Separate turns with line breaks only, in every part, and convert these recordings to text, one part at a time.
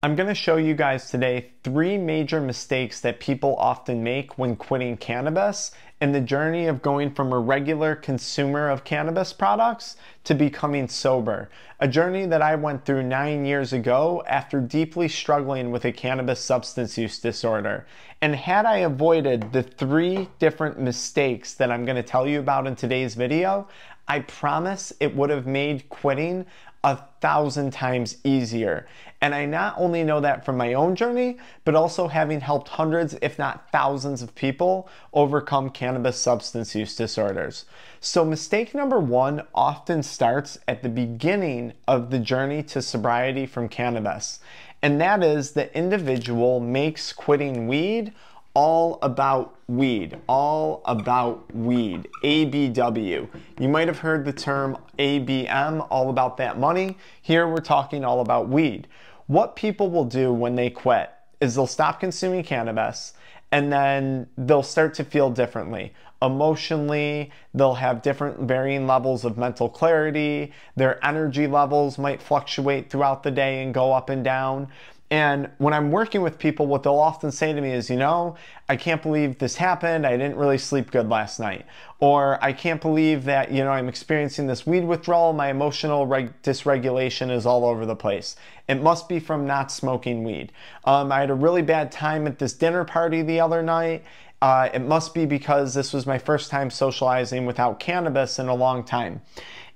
I'm going to show you guys today 3 major mistakes that people often make when quitting cannabis and the journey of going from a regular consumer of cannabis products to becoming sober. A journey that I went through 9 years ago after deeply struggling with a cannabis substance use disorder. And had I avoided the 3 different mistakes that I'm going to tell you about in today's video, I promise it would have made quitting 1,000 times easier. And I not only know that from my own journey, but also having helped hundreds, if not thousands of people overcome cannabis substance use disorders. So mistake number 1 often starts at the beginning of the journey to sobriety from cannabis. And that is the individual makes quitting weed all about weed, all about weed, ABW. You might have heard the term ABM, all about that money. Here we're talking all about weed. What people will do when they quit is they'll stop consuming cannabis and then they'll start to feel differently. Emotionally, they'll have different varying levels of mental clarity. Their energy levels might fluctuate throughout the day and go up and down. And when I'm working with people, what they'll often say to me is, I can't believe this happened. I didn't really sleep good last night. Or I can't believe that, I'm experiencing this weed withdrawal. My emotional dysregulation is all over the place. It must be from not smoking weed. I had a really bad time at this dinner party the other night. It must be because this was my first time socializing without cannabis in a long time.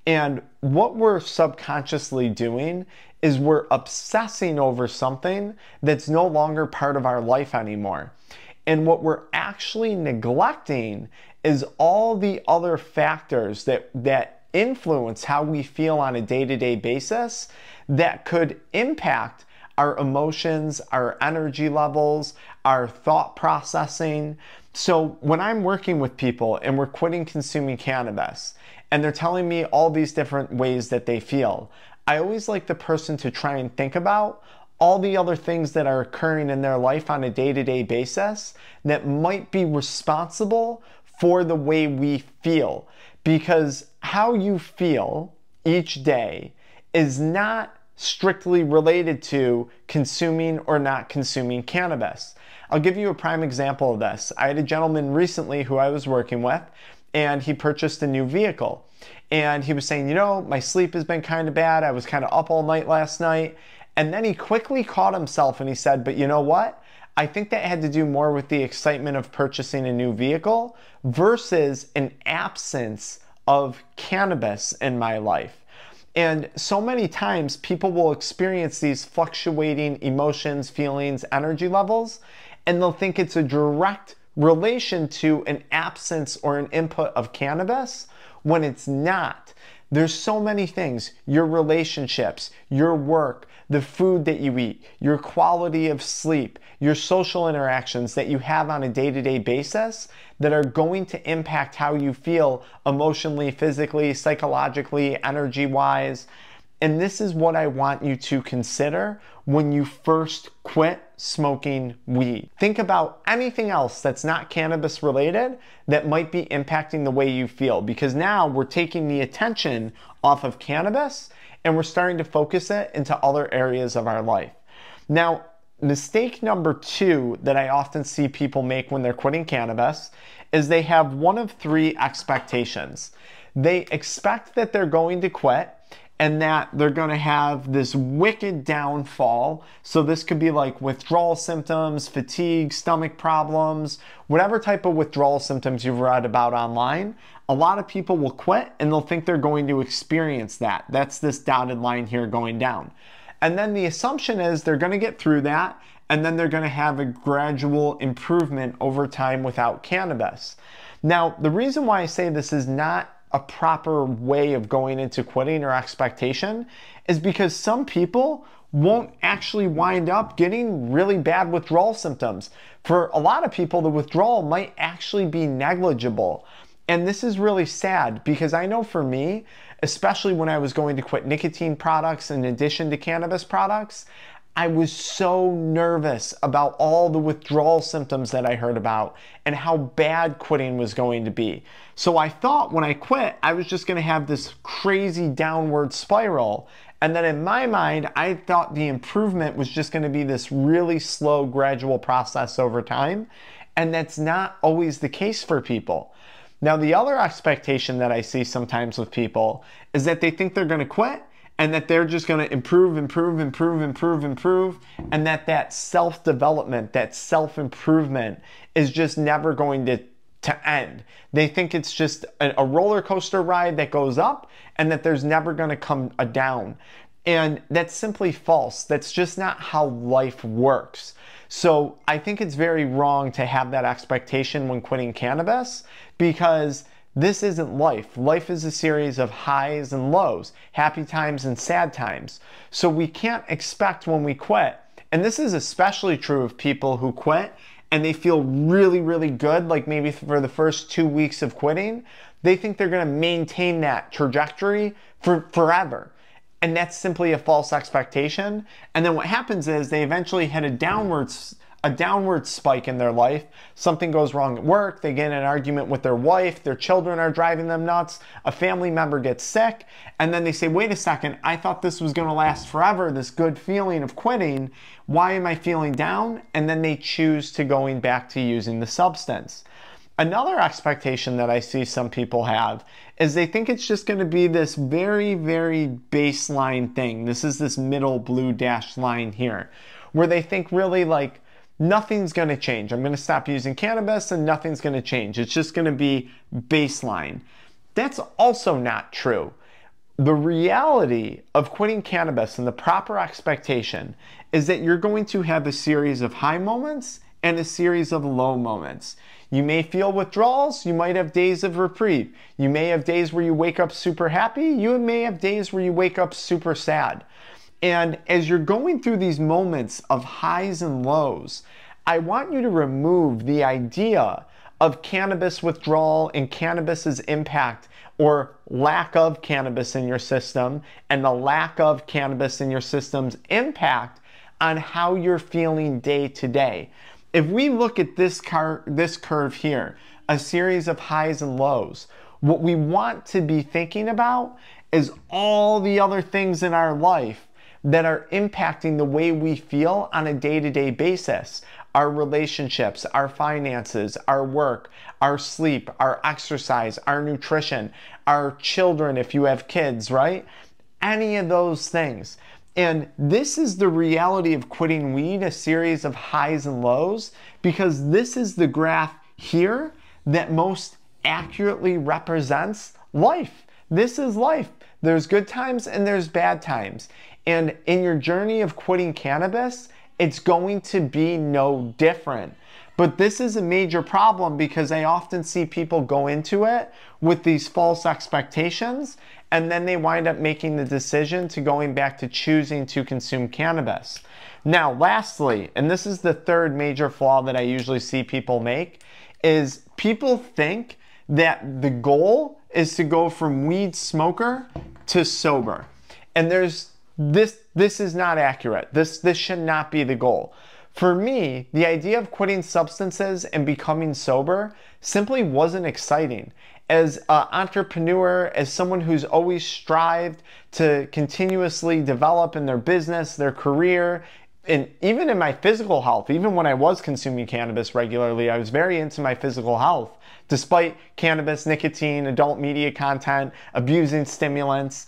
And what we're subconsciously doing is we're obsessing over something that's no longer part of our life anymore. And what we're actually neglecting is all the other factors that influence how we feel on a day-to-day basis that could impact our emotions, our energy levels, our thought processing. So when I'm working with people and we're quitting consuming cannabis and they're telling me all these different ways that they feel, I always like the person to try and think about all the other things that are occurring in their life on a day-to-day basis that might be responsible for the way we feel. Because how you feel each day is not strictly related to consuming or not consuming cannabis. I'll give you a prime example of this. I had a gentleman recently who I was working with, and he purchased a new vehicle. And he was saying, my sleep has been kind of bad. I was kind of up all night last night. And then he quickly caught himself and he said, but you know what? I think that had to do more with the excitement of purchasing a new vehicle versus an absence of cannabis in my life. And so many times people will experience these fluctuating emotions, feelings, energy levels, and they'll think it's a direct relation to an absence or an input of cannabis when it's not. There's so many things, your relationships, your work, the food that you eat, your quality of sleep, your social interactions that you have on a day-to-day basis that are going to impact how you feel emotionally, physically, psychologically, energy-wise. And this is what I want you to consider when you first quit smoking weed. Think about anything else that's not cannabis related that might be impacting the way you feel, because now we're taking the attention off of cannabis and we're starting to focus it into other areas of our life. Now, mistake number 2 that I often see people make when they're quitting cannabis is they have one of 3 expectations. They expect that they're going to quit and that they're going to have this wicked downfall. So this could be like withdrawal symptoms, fatigue, stomach problems, whatever type of withdrawal symptoms you've read about online. A lot of people will quit and they'll think they're going to experience that. That's this dotted line here going down. And then the assumption is they're going to get through that and then they're going to have a gradual improvement over time without cannabis. Now, the reason why I say this is not a proper way of going into quitting or expectation is because some people won't actually wind up getting really bad withdrawal symptoms. For a lot of people, the withdrawal might actually be negligible. And this is really sad because I know for me, especially when I was going to quit nicotine products in addition to cannabis products, I was so nervous about all the withdrawal symptoms that I heard about and how bad quitting was going to be. So I thought when I quit, I was just going to have this crazy downward spiral And then in my mind, I thought the improvement was just going to be this really slow, gradual process over time. And that's not always the case for people. Now, the other expectation that I see sometimes with people is that they think they're going to quit and that they're just going to improve, and that self-development, that self-improvement is just never going to end. They think it's just a roller coaster ride that goes up and that there's never going to come a down. And that's simply false. That's just not how life works. So I think it's very wrong to have that expectation when quitting cannabis, because this isn't life. Life is a series of highs and lows, happy times and sad times. So we can't expect when we quit, and this is especially true of people who quit and they feel really, really good, like maybe for the first 2 weeks of quitting, they think they're going to maintain that trajectory for forever. And that's simply a false expectation. And then what happens is they eventually hit a downward spike in their life. Something goes wrong at work, they get in an argument with their wife, their children are driving them nuts, a family member gets sick, and then they say, wait a second, I thought this was going to last forever, this good feeling of quitting. Why am I feeling down? And then they choose to going back to using the substance. Another expectation that I see some people have is they think it's just going to be this very, very baseline thing. This is this middle blue dashed line here, where they think really like nothing's going to change. I'm going to stop using cannabis and nothing's going to change. It's just going to be baseline. That's also not true. The reality of quitting cannabis and the proper expectation is that you're going to have a series of high moments and a series of low moments. You may feel withdrawals, you might have days of reprieve. You may have days where you wake up super happy, you may have days where you wake up super sad. And as you're going through these moments of highs and lows, I want you to remove the idea of cannabis withdrawal and cannabis's impact or lack of cannabis in your system and the lack of cannabis in your system's impact on how you're feeling day to day. If we look at this curve here, a series of highs and lows, what we want to be thinking about is all the other things in our life that are impacting the way we feel on a day-to-day basis. Our relationships, our finances, our work, our sleep, our exercise, our nutrition, our children if you have kids, right? Any of those things. And this is the reality of quitting weed, a series of highs and lows, because this is the graph here that most accurately represents life. This is life. There's good times and there's bad times. And in your journey of quitting cannabis, it's going to be no different. But this is a major problem because I often see people go into it with these false expectations, and then they wind up making the decision to going back to choosing to consume cannabis. Now, lastly, and this is the third major flaw that I usually see people make, is people think that the goal is to go from weed smoker to sober. And this is not accurate. This should not be the goal. For me, the idea of quitting substances and becoming sober simply wasn't exciting. As an entrepreneur, as someone who's always strived to continuously develop in their business, their career, and even in my physical health, even when I was consuming cannabis regularly, I was very into my physical health. Despite cannabis, nicotine, adult media content, abusing stimulants,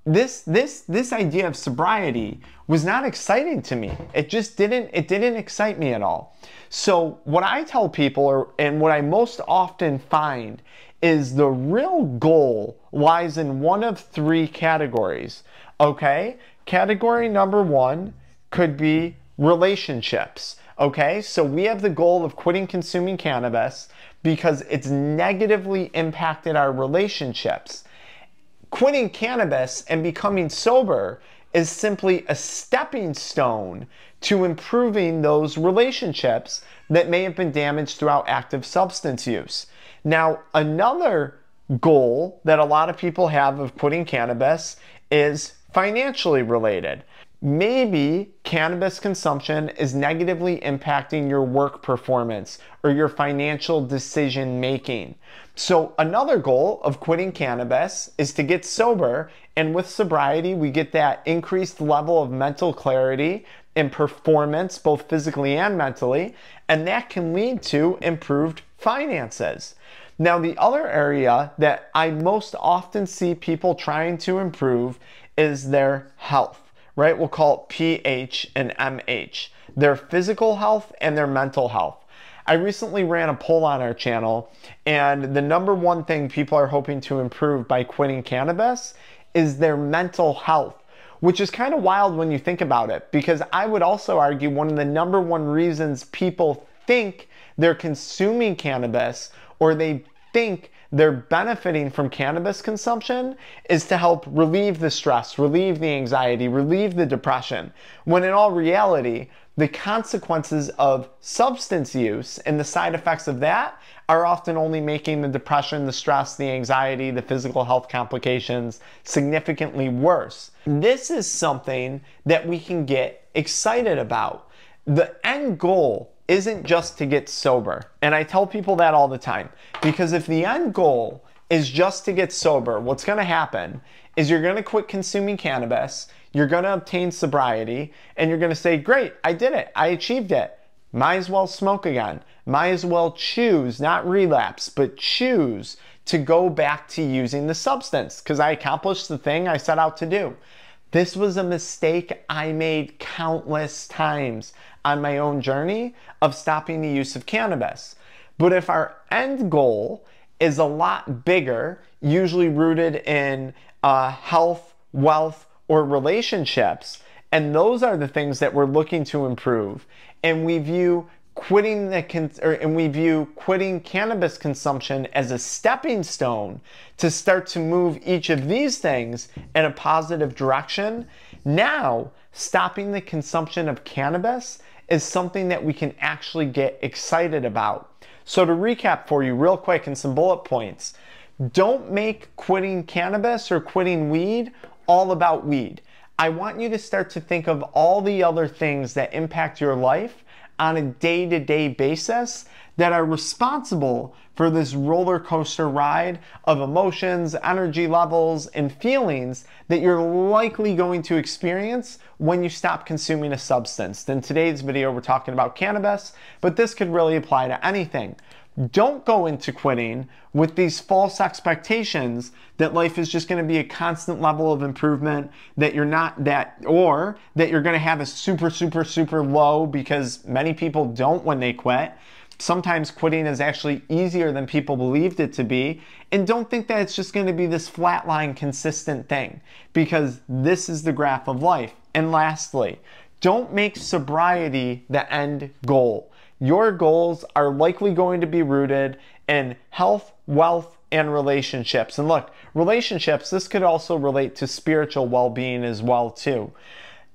this idea of sobriety was not exciting to me. It didn't excite me at all. So what I tell people, and what I most often find, is the real goal lies in one of three categories, okay? Category number one could be relationships, okay? So we have the goal of quitting consuming cannabis because it's negatively impacted our relationships. Quitting cannabis and becoming sober is simply a stepping stone to improving those relationships that may have been damaged throughout active substance use. Now, another goal that a lot of people have of quitting cannabis is financially related. Maybe cannabis consumption is negatively impacting your work performance or your financial decision making. So another goal of quitting cannabis is to get sober, and with sobriety we get that increased level of mental clarity and performance, both physically and mentally, and that can lead to improved finances. Now, the other area that I most often see people trying to improve is their health. Right? We'll call it pH and MH, their physical health and their mental health. I recently ran a poll on our channel, and the number one thing people are hoping to improve by quitting cannabis is their mental health, which is kind of wild when you think about it, because I would also argue one of the number one reasons people think they're consuming cannabis or they think they're benefiting from cannabis consumption is to help relieve the stress, relieve the anxiety, relieve the depression, when in all reality, the consequences of substance use and the side effects of that are often only making the depression, the stress, the anxiety, the physical health complications significantly worse. This is something that we can get excited about. The end goal isn't just to get sober. And I tell people that all the time, because if the end goal is just to get sober, what's gonna happen is you're gonna quit consuming cannabis, you're gonna obtain sobriety, and you're gonna say, great, I did it, I achieved it. Might as well smoke again. Might as well choose, not relapse, but choose to go back to using the substance because I accomplished the thing I set out to do. This was a mistake I made countless times on my own journey of stopping the use of cannabis. But if our end goal is a lot bigger, usually rooted in health, wealth, or relationships, and those are the things that we're looking to improve, and we view quitting cannabis consumption as a stepping stone to start to move each of these things in a positive direction, now stopping the consumption of cannabis is something that we can actually get excited about. So to recap for you real quick in some bullet points, don't make quitting cannabis or quitting weed all about weed. I want you to start to think of all the other things that impact your life on a day-to-day basis that are responsible for this roller coaster ride of emotions, energy levels, and feelings that you're likely going to experience when you stop consuming a substance. In today's video, we're talking about cannabis, but this could really apply to anything. Don't go into quitting with these false expectations that life is just going to be a constant level of improvement, that you're not that, or that you're going to have a super low, because many people don't when they quit. Sometimes quitting is actually easier than people believed it to be, and don't think that it's just going to be this flatline consistent thing, because this is the graph of life. And lastly, don't make sobriety the end goal. Your goals are likely going to be rooted in health, wealth, and relationships. And look, relationships, this could also relate to spiritual well-being as well too.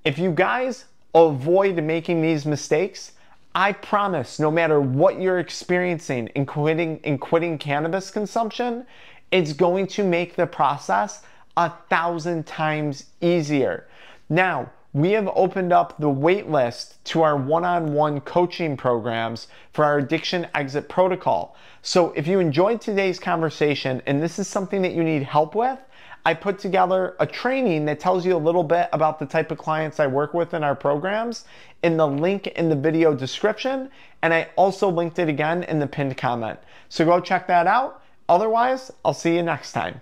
If you guys avoid making these mistakes, I promise, no matter what you're experiencing in quitting cannabis consumption, it's going to make the process 1,000 times easier. Now, we have opened up the wait list to our one-on-one coaching programs for our addiction exit protocol. So if you enjoyed today's conversation and this is something that you need help with, I put together a training that tells you a little bit about the type of clients I work with in our programs in the link in the video description, and I also linked it again in the pinned comment. So go check that out. Otherwise, I'll see you next time.